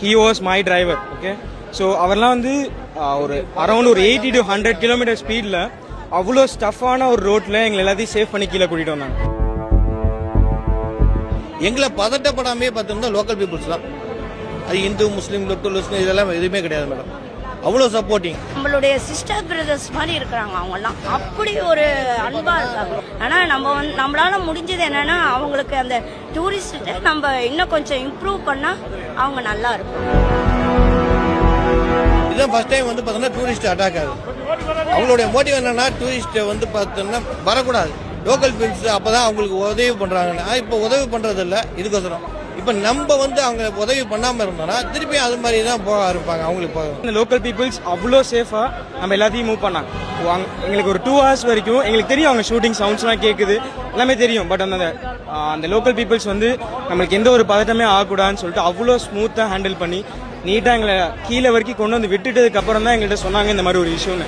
he was my driver. Okay, so அவர்லாம் வந்து ஒரு அரௌண்ட் ஒரு 80 to 100 கிலோமீட்டர் ஸ்பீடில் அவ்வளோ ஸ்டஃபான ஒரு ரோட்டில் எங்களை எல்லாத்தையும் சேஃப் பண்ணி கீழே கூட்டிகிட்டு வந்தாங்க. எங்களை பதட்டப்படாமே பார்த்தோம்னா லோக்கல் பீப்புள்ஸ் தான். அது இந்து முஸ்லீம் லோக்கல் இதெல்லாம் எதுவுமே கிடையாது மேடம். அவ்வளோ சப்போர்ட்டிங். நம்மளுடைய சிஸ்டர் பிரதர்ஸ் மாதிரி இருக்கிறாங்க அவங்கெல்லாம். அப்படி ஒரு அன்பா இருக்காங்க. ஆனால் நம்மளால முடிஞ்சது என்னன்னா அவங்களுக்கு அந்த டூரிஸ்ட்டை நம்ம இன்னும் கொஞ்சம் இம்ப்ரூவ் பண்ணால் அவங்க நல்லா இருக்கும். இதுதான் ஃபர்ஸ்ட் டைம் வந்து பார்த்தோம்னா டூரிஸ்ட் அட்டாக் ஆகுது. அவங்களுடைய மோட்டிவ் என்னன்னா டூரிஸ்ட்டை வந்து பார்த்தோம்னா வரக்கூடாது, லோக்கல் பீப்புள்ஸ் அப்போதான் அவங்களுக்கு உதவி பண்ணுறாங்கன்னா. இப்போ உதவி பண்ணுறது இல்லை இதுக்கோசரம். இப்போ நம்ம வந்து அவங்க உதவி பண்ணாமல் இருந்தோம்னா திருப்பி அது மாதிரி தான் போக இருப்பாங்க அவங்களுக்கு. இந்த லோக்கல் பீப்புள்ஸ் அவ்வளோ சேஃபாக நம்ம எல்லாத்தையும் மூவ் பண்ணாங்க. எங்களுக்கு ஒரு 2 hours வரைக்கும் எங்களுக்கு தெரியும் அவங்க ஷூட்டிங் சவுண்ட்ஸ்லாம் கேட்குது, எல்லாமே தெரியும். பட் அந்த லோக்கல் பீப்புள்ஸ் வந்து நம்மளுக்கு எந்த ஒரு பதட்டமே ஆகக்கூடாதுன்னு சொல்லிட்டு அவ்வளோ ஸ்மூத்தாக ஹேண்டில் பண்ணி நீட்டாக எங்களை கீழே வரைக்கும் கொண்டு வந்து விட்டுட்டதுக்கு அப்புறம் தான் எங்கள்கிட்ட சொன்னாங்க இந்த மாதிரி ஒரு இஷ்யூன்னு.